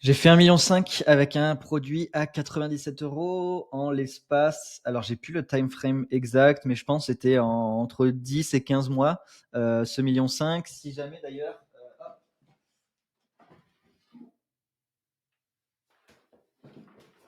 J'ai fait 1,5 million avec un produit à 97 euros en l'espace. Alors, j'ai plus le time frame exact, mais je pense que c'était entre 10 et 15 mois, ce 1,5 million. Si jamais d'ailleurs,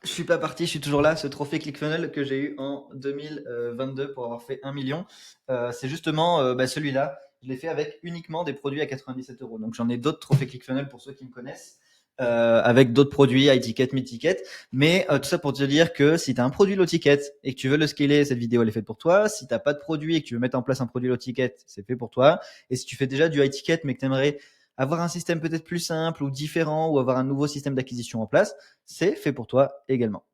je suis pas parti, je suis toujours là. Ce trophée ClickFunnels que j'ai eu en 2022 pour avoir fait 1 million, c'est justement celui-là. Je l'ai fait avec uniquement des produits à 97 euros. Donc j'en ai d'autres trophées ClickFunnels pour ceux qui me connaissent, avec d'autres produits, high ticket, mid ticket. Mais tout ça pour te dire que si tu as un produit low ticket et que tu veux le scaler, cette vidéo elle est faite pour toi. Si tu n'as pas de produit et que tu veux mettre en place un produit low ticket, c'est fait pour toi. Et si tu fais déjà du high ticket mais que tu aimerais avoir un système peut-être plus simple ou différent ou avoir un nouveau système d'acquisition en place, c'est fait pour toi également.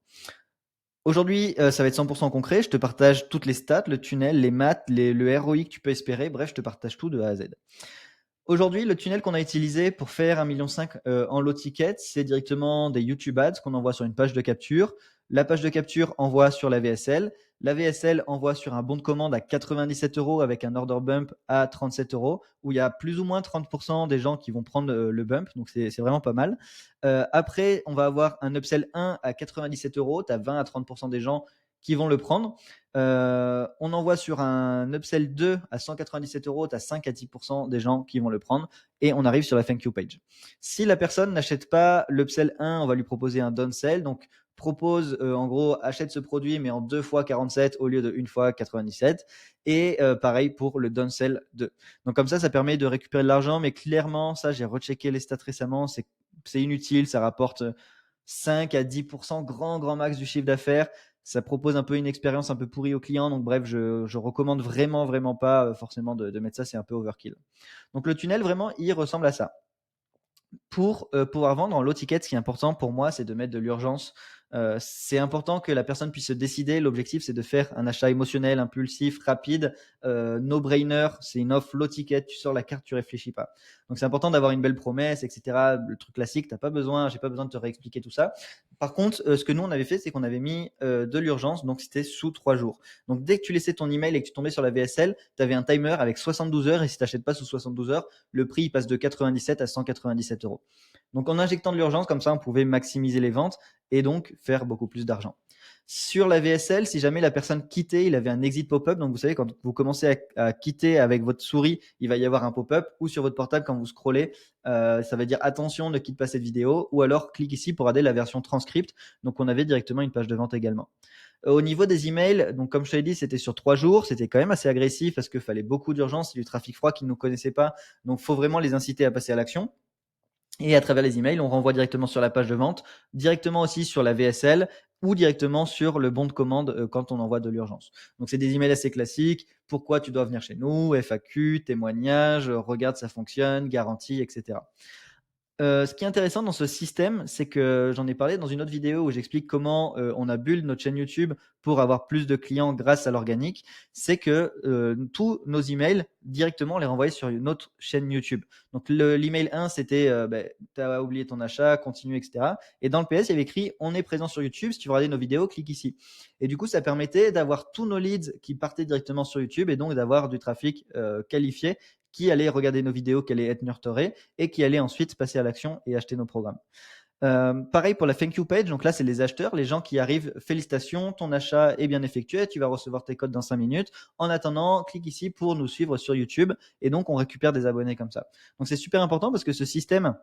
Aujourd'hui, ça va être 100% concret. Je te partage toutes les stats, le tunnel, les maths, le ROI que tu peux espérer. Bref, je te partage tout de A à Z. Aujourd'hui, le tunnel qu'on a utilisé pour faire 1,5 million en low ticket, c'est directement des YouTube ads qu'on envoie sur une page de capture. La page de capture envoie sur la VSL. La VSL envoie sur un bon de commande à 97 euros avec un order bump à 37 euros, où il y a plus ou moins 30% des gens qui vont prendre le bump. Donc, c'est vraiment pas mal. Après, on va avoir un upsell 1 à 97 euros. Tu as 20 à 30% des gens qui vont le prendre. On envoie sur un upsell 2 à 197 euros, tu as 5 à 10% des gens qui vont le prendre et on arrive sur la thank you page. Si la personne n'achète pas l'upsell 1, on va lui proposer un downsell. Donc, propose en gros, achète ce produit mais en 2 fois 47 au lieu de 1 fois 97. Et pareil pour le downsell 2. Donc, comme ça permet de récupérer de l'argent, mais clairement, ça, j'ai rechecké les stats récemment, c'est inutile, ça rapporte 5 à 10% grand max du chiffre d'affaires. Ça propose un peu une expérience un peu pourrie au client. Donc, bref, je recommande vraiment pas forcément de mettre ça. C'est un peu overkill. Donc, le tunnel, vraiment, il ressemble à ça. Pour pouvoir vendre en low ticket, ce qui est important pour moi, c'est de mettre de l'urgence. C'est important que la personne puisse se décider. L'objectif, c'est de faire un achat émotionnel, impulsif, rapide, no-brainer. C'est une offre low ticket. Tu sors la carte, tu réfléchis pas. Donc, c'est important d'avoir une belle promesse, etc. Le truc classique, j'ai pas besoin de te réexpliquer tout ça. Par contre, ce que nous, on avait fait, c'est qu'on avait mis de l'urgence. Donc, c'était sous 3 jours. Donc, dès que tu laissais ton email et que tu tombais sur la VSL, tu avais un timer avec 72 heures. Et si tu n'achètes pas sous 72 heures, le prix il passe de 97 à 197 euros. Donc en injectant de l'urgence, comme ça, on pouvait maximiser les ventes et donc faire beaucoup plus d'argent. Sur la VSL, si jamais la personne quittait, il avait un exit pop-up. Donc vous savez, quand vous commencez à quitter avec votre souris, il va y avoir un pop-up, ou sur votre portable quand vous scrollez, ça va dire attention, ne quitte pas cette vidéo, ou alors clique ici pour regarder la version transcript. Donc on avait directement une page de vente également. Au niveau des emails, donc comme je t'ai dit, c'était sur 3 jours. C'était quand même assez agressif parce qu'il fallait beaucoup d'urgence. C'est du trafic froid qu'ils ne nous connaissaient pas. Donc, il faut vraiment les inciter à passer à l'action. Et à travers les emails, on renvoie directement sur la page de vente, directement aussi sur la VSL ou directement sur le bon de commande quand on envoie de l'urgence. Donc, c'est des emails assez classiques. Pourquoi tu dois venir chez nous, FAQ, témoignage, regarde, ça fonctionne, garantie, etc. Ce qui est intéressant dans ce système, c'est que j'en ai parlé dans une autre vidéo où j'explique comment on a build notre chaîne YouTube pour avoir plus de clients grâce à l'organique. C'est que tous nos emails, directement, on les renvoyait sur une autre chaîne YouTube. Donc l'email 1, c'était tu as oublié ton achat, continue, etc. Et dans le PS, il y avait écrit on est présent sur YouTube. Si tu veux regarder nos vidéos, clique ici. Et du coup, ça permettait d'avoir tous nos leads qui partaient directement sur YouTube et donc d'avoir du trafic qualifié qui allait regarder nos vidéos, qui allait être nurturé et qui allait ensuite passer à l'action et acheter nos programmes. Pareil pour la thank you page, donc là c'est les acheteurs, les gens qui arrivent, félicitations, ton achat est bien effectué, tu vas recevoir tes codes dans 5 minutes. En attendant, clique ici pour nous suivre sur YouTube et donc on récupère des abonnés comme ça. Donc c'est super important parce que ce système,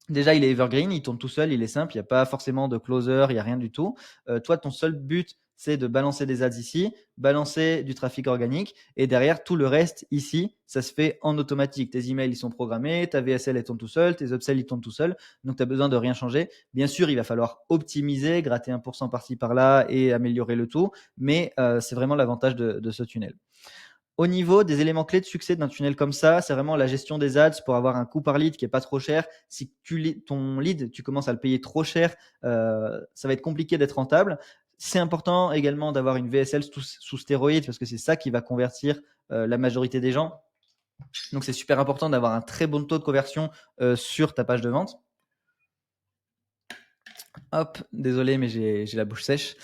déjà, il est evergreen, il tourne tout seul, il est simple, il n'y a pas forcément de closer, il n'y a rien du tout. Toi, ton seul but, c'est de balancer des ads ici, balancer du trafic organique, et derrière, tout le reste ici, ça se fait en automatique. Tes emails, ils sont programmés, ta VSL, elle tourne tout seul, tes upsells, ils tournent tout seul, donc tu as besoin de rien changer. Bien sûr, il va falloir optimiser, gratter 1% par-ci, par-là, et améliorer le tout, mais c'est vraiment l'avantage de ce tunnel. Au niveau des éléments clés de succès d'un tunnel comme ça, c'est vraiment la gestion des ads pour avoir un coût par lead qui est pas trop cher. Si ton lead, tu commences à le payer trop cher, ça va être compliqué d'être rentable. C'est important également d'avoir une VSL sous stéroïdes parce que c'est ça qui va convertir la majorité des gens. Donc c'est super important d'avoir un très bon taux de conversion sur ta page de vente. Hop, désolé, mais j'ai la bouche sèche.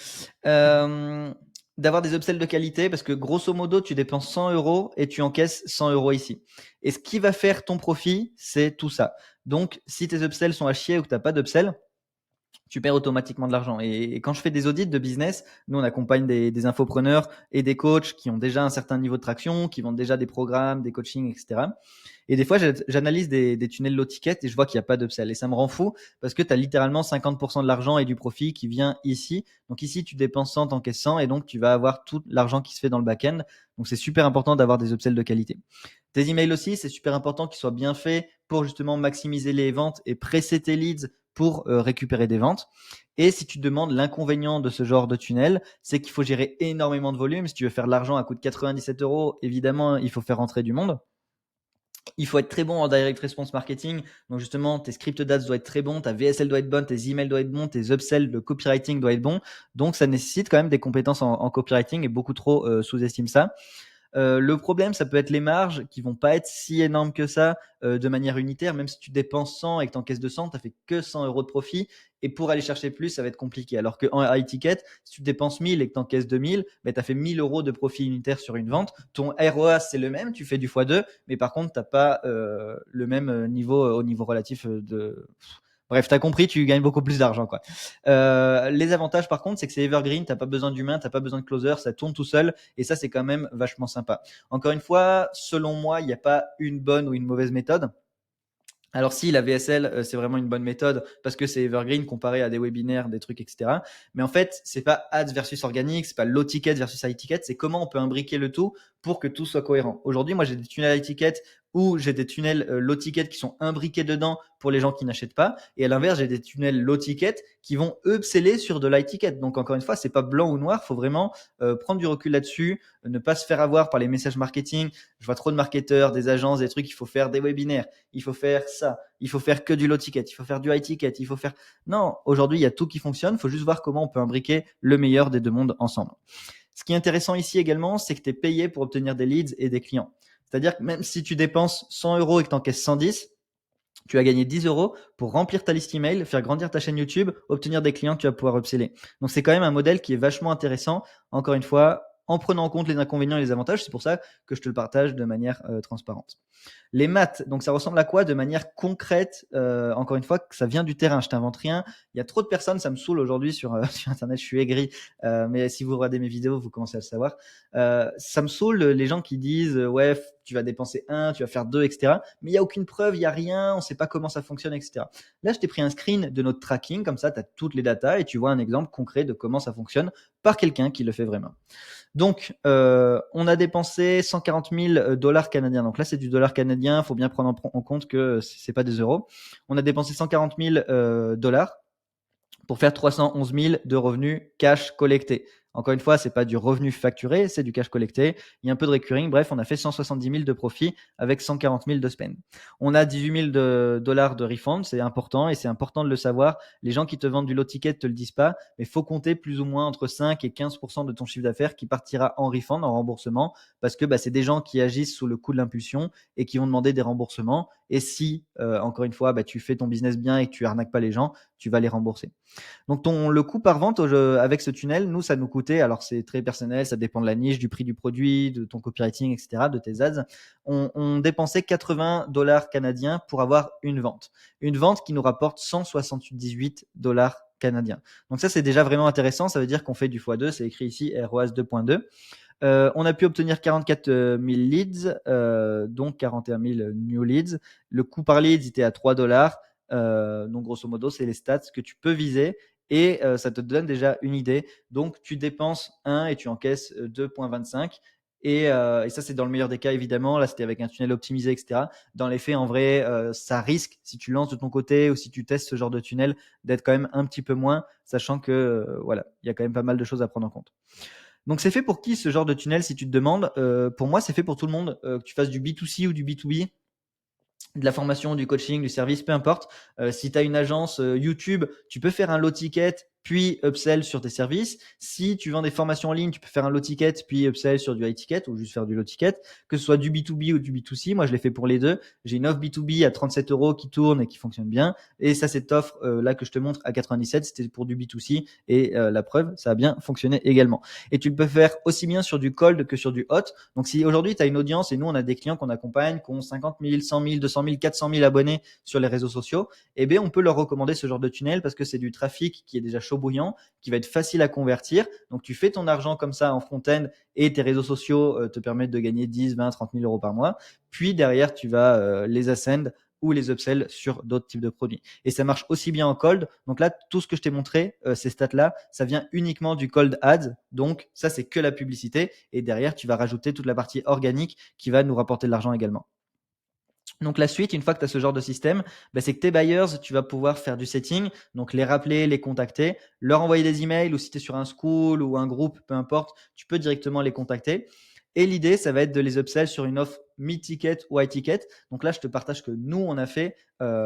D'avoir des upsells de qualité parce que grosso modo, tu dépenses 100 euros et tu encaisses 100 euros ici. Et ce qui va faire ton profit, c'est tout ça. Donc, si tes upsells sont à chier ou que tu n'as pas d'upsell, tu perds automatiquement de l'argent. Et quand je fais des audits de business, nous, on accompagne des infopreneurs et des coachs qui ont déjà un certain niveau de traction, qui vendent déjà des programmes, des coachings, etc. Et des fois, j'analyse des tunnels low ticket et je vois qu'il n'y a pas d'upsell. Et ça me rend fou parce que tu as littéralement 50% de l'argent et du profit qui vient ici. Donc ici, tu dépenses 100, t'encaisses 100 et donc tu vas avoir tout l'argent qui se fait dans le back-end. Donc c'est super important d'avoir des upsells de qualité. Tes emails aussi, c'est super important qu'ils soient bien faits pour justement maximiser les ventes et presser tes leads pour récupérer des ventes. Et si tu te demandes l'inconvénient de ce genre de tunnel, c'est qu'il faut gérer énormément de volume. Si tu veux faire de l'argent à coût de 97 euros, évidemment, il faut faire rentrer du monde. Il faut être très bon en direct response marketing. Donc justement, tes script d'ads doivent être très bons, ta VSL doit être bonne, tes emails doivent être bons, tes upsells, le copywriting doit être bon. Donc ça nécessite quand même des compétences en copywriting et beaucoup trop sous-estiment ça. Le problème, ça peut être les marges qui vont pas être si énormes que ça de manière unitaire. Même si tu dépenses 100 et que tu encaisses 200, tu n'as fait que 100 euros de profit. Et pour aller chercher plus, ça va être compliqué. Alors qu'en high ticket, si tu dépenses 1000 et que tu encaisses 2000, ben, tu as fait 1000 euros de profit unitaire sur une vente. Ton ROAS, c'est le même, tu fais du x2, mais par contre, tu n'as pas le même niveau au niveau relatif de. Bref, tu as compris, tu gagnes beaucoup plus d'argent, quoi. Les avantages, par contre, c'est que c'est evergreen, t'as pas besoin d'humain, t'as pas besoin de closer, ça tourne tout seul, et ça, c'est quand même vachement sympa. Encore une fois, selon moi, il n'y a pas une bonne ou une mauvaise méthode. Alors si la VSL, c'est vraiment une bonne méthode parce que c'est evergreen comparé à des webinaires, des trucs, etc. Mais en fait, c'est pas ads versus organique, c'est pas low ticket versus high ticket, c'est comment on peut imbriquer le tout pour que tout soit cohérent. Aujourd'hui, moi, j'ai des tunnels high ticket ou j'ai des tunnels low ticket qui sont imbriqués dedans pour les gens qui n'achètent pas. Et à l'inverse, j'ai des tunnels low ticket qui vont upseller sur de l'high ticket. Donc encore une fois, c'est pas blanc ou noir, faut vraiment prendre du recul là-dessus, ne pas se faire avoir par les messages marketing. Je vois trop de marketeurs, des agences, des trucs, il faut faire des webinaires, il faut faire ça, il faut faire que du low ticket, il faut faire du high ticket, il faut faire. Non, aujourd'hui, il y a tout qui fonctionne, il faut juste voir comment on peut imbriquer le meilleur des deux mondes ensemble. Ce qui est intéressant ici également, c'est que tu es payé pour obtenir des leads et des clients. C'est-à-dire que même si tu dépenses 100 euros et que tu encaisses 110, tu as gagné 10 euros pour remplir ta liste email, faire grandir ta chaîne YouTube, obtenir des clients que tu vas pouvoir upseller. Donc c'est quand même un modèle qui est vachement intéressant. Encore une fois, en prenant en compte les inconvénients et les avantages, c'est pour ça que je te le partage de manière transparente. Les maths, donc ça ressemble à quoi de manière concrète? Encore une fois, que ça vient du terrain, je t'invente rien. Il y a trop de personnes, ça me saoule aujourd'hui sur, sur Internet, je suis aigri. Mais si vous regardez mes vidéos, vous commencez à le savoir. Ça me saoule les gens qui disent ouais, tu vas dépenser 1, tu vas faire 2, etc. Mais il n'y a aucune preuve, il n'y a rien, on ne sait pas comment ça fonctionne, etc. Là, je t'ai pris un screen de notre tracking, comme ça, tu as toutes les datas et tu vois un exemple concret de comment ça fonctionne par quelqu'un qui le fait vraiment. Donc, on a dépensé 140 000 dollars canadiens. Donc là, c'est du dollar canadien. Il faut bien prendre en compte que c'est pas des euros. On a dépensé 140 000 dollars pour faire 311 000 de revenus cash collectés. Encore une fois, c'est pas du revenu facturé, c'est du cash collecté. Il y a un peu de recurring. Bref, on a fait 170 000 de profit avec 140 000 de spend. On a 18 000 dollars de refund. C'est important et c'est important de le savoir. Les gens qui te vendent du low ticket te le disent pas, mais faut compter plus ou moins entre 5 et 15% de ton chiffre d'affaires qui partira en refund, en remboursement, parce que c'est des gens qui agissent sous le coup de l'impulsion et qui vont demander des remboursements. Et si, encore une fois, tu fais ton business bien et que tu arnaques pas les gens, tu vas les rembourser. Donc le coût par vente avec ce tunnel, nous, ça nous coûtait, alors c'est très personnel, ça dépend de la niche, du prix du produit, de ton copywriting, etc., de tes ads. On dépensait 80 dollars canadiens pour avoir une vente. Une vente qui nous rapporte 178 dollars canadiens. Donc ça, c'est déjà vraiment intéressant. Ça veut dire qu'on fait du x2. C'est écrit ici ROAS 2.2. On a pu obtenir 44 000 leads, donc 41 000 new leads. Le coût par lead était à 3 dollars. Donc grosso modo, c'est les stats que tu peux viser et ça te donne déjà une idée. Donc tu dépenses 1 et tu encaisses 2,25. Et ça, c'est dans le meilleur des cas, évidemment. Là, c'était avec un tunnel optimisé, etc. Dans les faits, en vrai, ça risque, si tu lances de ton côté ou si tu testes ce genre de tunnel, d'être quand même un petit peu moins, sachant que voilà, il y a quand même pas mal de choses à prendre en compte. Donc c'est fait pour qui ce genre de tunnel, si tu te demandes? Pour moi, c'est fait pour tout le monde, que tu fasses du B2C ou du B2B, de la formation, du coaching, du service, peu importe. Si tu as une agence YouTube, tu peux faire un low ticket puis upsell sur tes services. Si tu vends des formations en ligne, tu peux faire un low ticket, puis upsell sur du high ticket ou juste faire du low ticket. Que ce soit du B2B ou du B2C, moi je l'ai fait pour les deux. J'ai une offre B2B à 37 € qui tourne et qui fonctionne bien. Et ça, cette offre là que je te montre à 97, c'était pour du B2C et la preuve, ça a bien fonctionné également. Et tu le peux faire aussi bien sur du cold que sur du hot. Donc si aujourd'hui tu as une audience et nous on a des clients qu'on accompagne qui ont 50 000, 100 000, 200 000, 400 000 abonnés sur les réseaux sociaux, eh bien on peut leur recommander ce genre de tunnel parce que c'est du trafic qui est déjà chaud bouillant, qui va être facile à convertir. Donc tu fais ton argent comme ça en front-end et tes réseaux sociaux te permettent de gagner 10, 20, 30 000 € par mois. Puis derrière tu vas les ascend ou les upsells sur d'autres types de produits. Et ça marche aussi bien en cold. Donc là, tout ce que je t'ai montré, ces stats-là, ça vient uniquement du cold ads. Donc ça, c'est que la publicité. Et derrière, tu vas rajouter toute la partie organique qui va nous rapporter de l'argent également. Donc la suite, une fois que tu as ce genre de système, c'est que tes buyers, tu vas pouvoir faire du setting, donc les rappeler, les contacter, leur envoyer des emails ou si tu es sur un school ou un groupe, peu importe, tu peux directement les contacter. Et l'idée, ça va être de les upsell sur une offre mid-ticket ou high-ticket. Donc là, je te partage ce que nous, on a fait.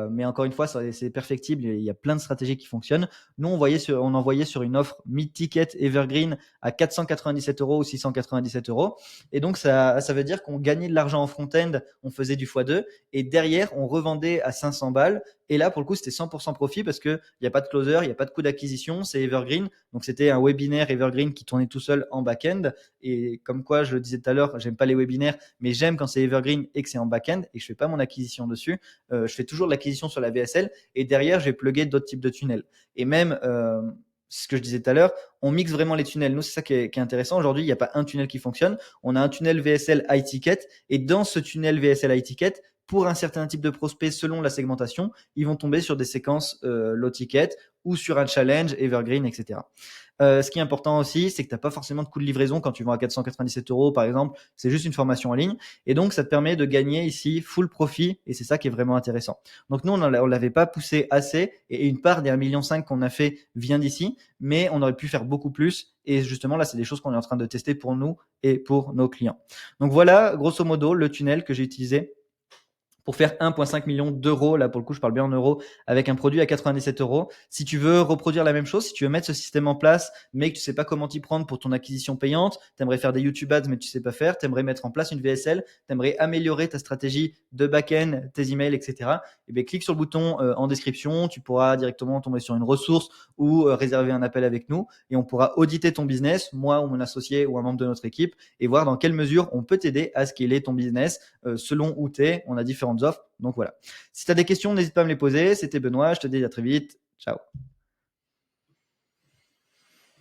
Mais encore une fois, c'est perfectible. Il y a plein de stratégies qui fonctionnent. Nous, on envoyait sur une offre mid-ticket evergreen à 497 € ou 697 €. Et donc, ça veut dire qu'on gagnait de l'argent en front-end. On faisait du x2. Et derrière, on revendait à 500 balles. Et là, pour le coup, c'était 100% profit parce qu'il n'y a pas de closer, il n'y a pas de coût d'acquisition. C'est evergreen. Donc, c'était un webinaire evergreen qui tournait tout seul en back-end. Et comme quoi, je le disais tout à l'heure, j'aime pas les webinaires, mais j'aime quand c'est evergreen et que c'est en back-end et que je fais pas mon acquisition dessus. Je fais toujours de l'acquisition sur la VSL et derrière, je vais plugger d'autres types de tunnels. Et même, ce que je disais tout à l'heure, on mixe vraiment les tunnels. Nous, c'est ça qui est intéressant. Aujourd'hui, il n'y a pas un tunnel qui fonctionne. On a un tunnel VSL high ticket et dans ce tunnel VSL high ticket, pour un certain type de prospect selon la segmentation, ils vont tomber sur des séquences low ticket ou sur un challenge, evergreen, etc. Ce qui est important aussi, c'est que tu n'as pas forcément de coût de livraison quand tu vends à 497 € par exemple. C'est juste une formation en ligne. Et donc, ça te permet de gagner ici full profit et c'est ça qui est vraiment intéressant. Donc, nous, on ne l'avait pas poussé assez et une part des 1,5 million qu'on a fait vient d'ici, mais on aurait pu faire beaucoup plus. Et justement, là, c'est des choses qu'on est en train de tester pour nous et pour nos clients. Donc, voilà, grosso modo, le tunnel que j'ai utilisé pour faire 1,5 million d'euros. Là, pour le coup, je parle bien en euros avec un produit à 97 €. Si tu veux reproduire la même chose, si tu veux mettre ce système en place, mais que tu sais pas comment t'y prendre pour ton acquisition payante, tu aimerais faire des YouTube ads, mais tu sais pas faire, tu aimerais mettre en place une VSL, tu aimerais améliorer ta stratégie de back-end, tes emails, etc. Et bien, clique sur le bouton en description. Tu pourras directement tomber sur une ressource ou réserver un appel avec nous et on pourra auditer ton business, moi ou mon associé ou un membre de notre équipe et voir dans quelle mesure on peut t'aider à scaler ton business selon où tu es. On a différentes offres. Donc voilà. Si tu as des questions, n'hésite pas à me les poser. C'était Benoît. Je te dis à très vite. Ciao.